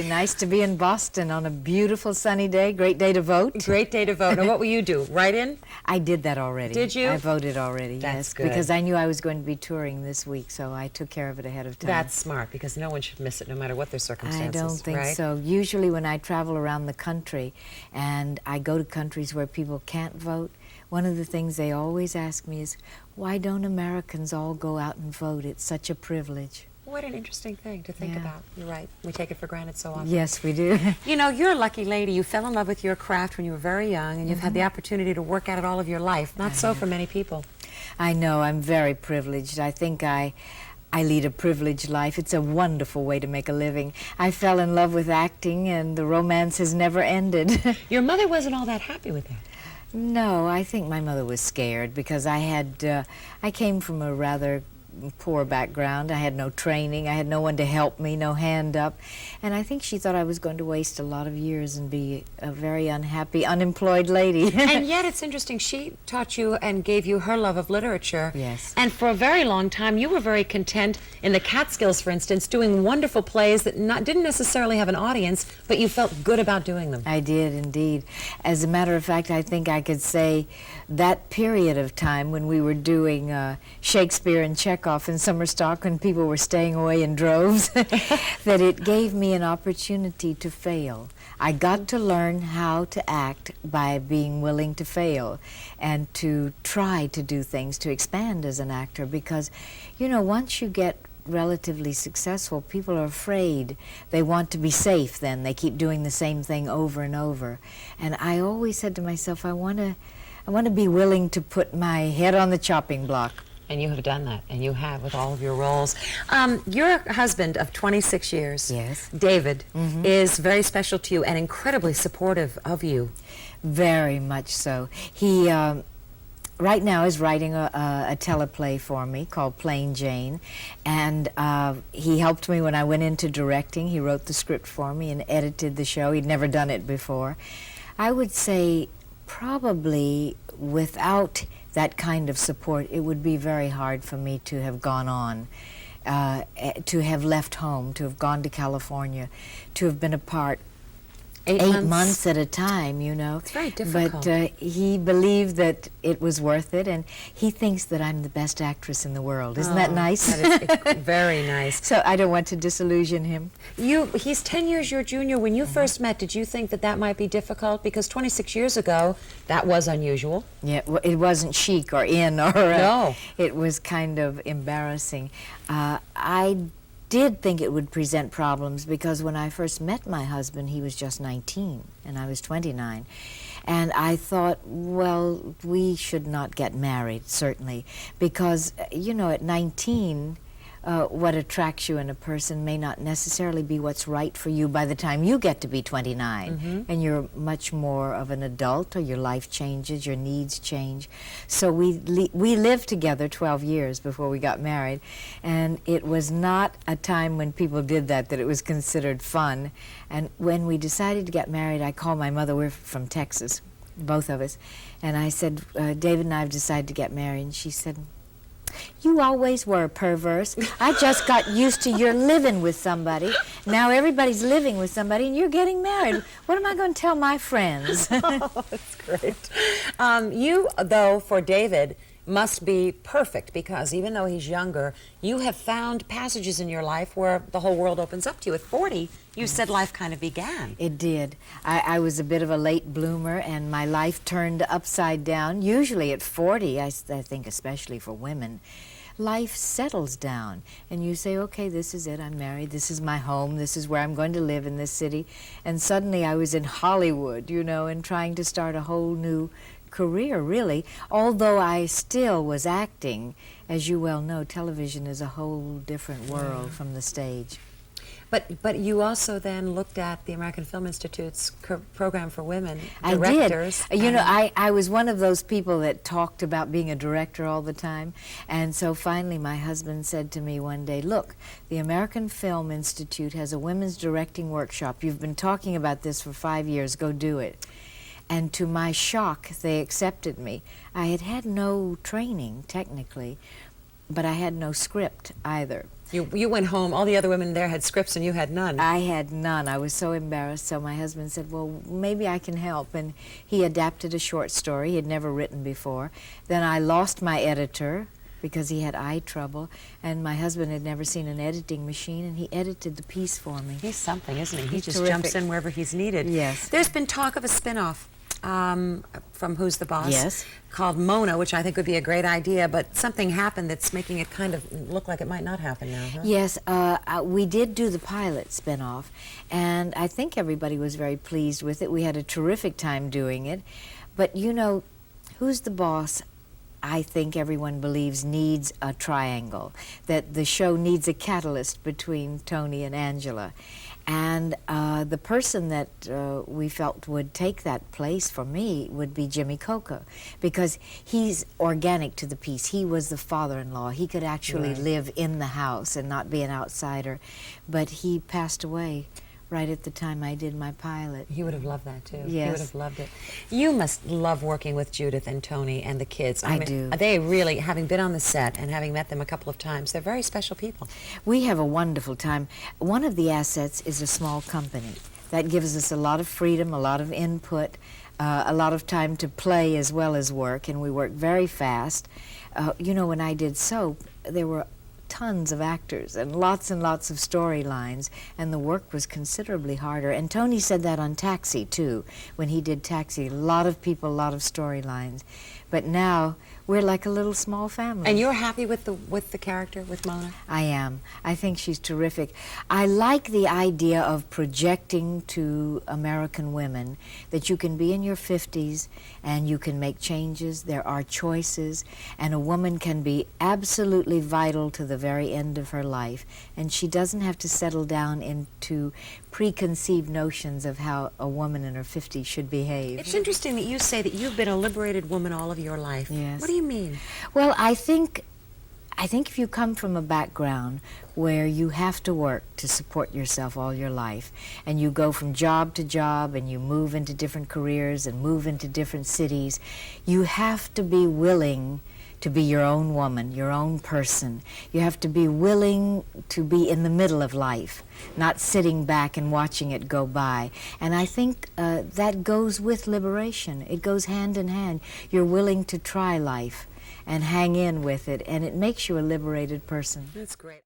you. Nice to be in Boston on a beautiful sunny day. Great day to vote. Great day to vote. Now, what will you do? Write in? I did that already. Did you? I voted already, That's yes. good. Because I knew I was going to be touring this week, so I took care of it ahead of time. That's smart, because no one should miss it, no matter what their circumstances. I don't think right? so. Usually when I travel around the country and I go to countries where people can't vote, one of the things they always ask me is, why don't Americans all go out and vote? It's such a privilege. What an interesting thing to think about. You're right. We take it for granted so often. Yes, we do. You know, you're a lucky lady. You fell in love with your craft when you were very young, and you've had the opportunity to work at it all of your life. Not so for many people. I know. I'm very privileged. I think I lead a privileged life. It's a wonderful way to make a living. I fell in love with acting, and the romance has never ended. Your mother wasn't all that happy with that. No, I think my mother was scared because I came from a rather poor background. I had no training. I had no one to help me, no hand up. And I think she thought I was going to waste a lot of years and be a very unhappy, unemployed lady. And yet it's interesting. She taught you and gave you her love of literature. Yes. And for a very long time, you were very content in the Catskills, for instance, doing wonderful plays that didn't necessarily have an audience, but you felt good about doing them. I did, indeed. As a matter of fact, I think I could say that period of time when we were doing Shakespeare and Chekhov in summer stock, when people were staying away in droves, that it gave me an opportunity to fail. I got to learn how to act by being willing to fail and to try to do things, to expand as an actor, because, you know, once you get relatively successful, people are afraid. They want to be safe then. They keep doing the same thing over and over. And I always said to myself, I want to be willing to put my head on the chopping block. And you have done that, and you have with all of your roles. Your husband of 26 years, yes, David, is very special to you and incredibly supportive of you. Very much so. He right now is writing a teleplay for me called Plain Jane, and he helped me when I went into directing. He wrote the script for me and edited the show. He'd never done it before. I would say probably without that kind of support, it would be very hard for me to have gone on, to have left home, to have gone to California, to have been apart 8 months at a time, you know. It's very difficult. But he believed that it was worth it, and he thinks that I'm the best actress in the world. Isn't that nice? That is very nice. So I don't want to disillusion him. He's 10 years your junior. When you first met, did you think that that might be difficult? Because 26 years ago, that was unusual. Yeah, well, it wasn't chic or in or... No. It was kind of embarrassing. I did think it would present problems because when I first met my husband, he was just 19 and I was 29. And I thought, well, we should not get married, certainly, because, you know, at 19, what attracts you in a person may not necessarily be what's right for you by the time you get to be 29. And you're much more of an adult, or your life changes, your needs change. So we lived together 12 years before we got married, and it was not a time when people did that it was considered fun. And when we decided to get married, I called my mother. We're from Texas, both of us, and I said, David and I have decided to get married. And she said, you always were perverse. I just got used to your living with somebody. Now everybody's living with somebody and you're getting married. What am I going to tell my friends? Oh, that's great. You, though, for David, must be perfect because even though he's younger, you have found passages in your life where the whole world opens up to you. At 40, you said life kind of began. It did. I was a bit of a late bloomer, and my life turned upside down. Usually at 40, I think especially for women, life settles down, and you say, okay, this is it, I'm married, this is my home, this is where I'm going to live in this city. And suddenly I was in Hollywood, you know, and trying to start a whole new career, really, although I still was acting. As you well know, television is a whole different world from the stage. But you also then looked at the American Film Institute's program for women directors. I did. You know, I was one of those people that talked about being a director all the time. And so finally my husband said to me one day, look, the American Film Institute has a women's directing workshop. You've been talking about this for 5 years. Go do it. And to my shock, they accepted me. I had had no training, technically, but I had no script either. You went home, all the other women there had scripts and you had none. I had none. I was so embarrassed, so my husband said, well, maybe I can help, and he adapted a short story he had never written before. Then I lost my editor because he had eye trouble, and my husband had never seen an editing machine, and he edited the piece for me. He's something, isn't he? He He's just terrific. jumps in wherever he's needed. Yes. There's been talk of a spin-off from Who's the Boss? Yes. Called Mona, which I think would be a great idea, but something happened that's making it kind of look like it might not happen now, huh? Yes, we did do the pilot spinoff, and I think everybody was very pleased with it. We had a terrific time doing it. But you know, Who's the Boss, I think everyone believes, needs a triangle, that the show needs a catalyst between Tony and Angela. And the person that we felt would take that place for me would be Jimmy Coco, because he's organic to the piece. He was the father-in-law. He could actually live in the house and not be an outsider. But he passed away right at the time I did my pilot. He would have loved that too. Yes. He would have loved it. You must love working with Judith and Tony and the kids. I mean, do. They really, having been on the set and having met them a couple of times, they're very special people. We have a wonderful time. One of the assets is a small company. That gives us a lot of freedom, a lot of input, a lot of time to play as well as work, and we work very fast. You know, when I did Soap, there were tons of actors and lots of storylines, and the work was considerably harder. And Tony said that on Taxi, too. When he did Taxi, a lot of people, a lot of storylines. But now, we're like a little small family. And you're happy with the character, with Mona? I am. I think she's terrific. I like the idea of projecting to American women that you can be in your 50s and you can make changes. There are choices, and a woman can be absolutely vital to the very end of her life, and she doesn't have to settle down into preconceived notions of how a woman in her 50s should behave. It's interesting that you say that you've been a liberated woman all of your life. Yes. What do you mean? Well, I think if you come from a background where you have to work to support yourself all your life, and you go from job to job, and you move into different careers and move into different cities, you have to be willing to be your own woman, your own person. You have to be willing to be in the middle of life, not sitting back and watching it go by. And I think that goes with liberation. It goes hand in hand. You're willing to try life and hang in with it, and it makes you a liberated person. That's great.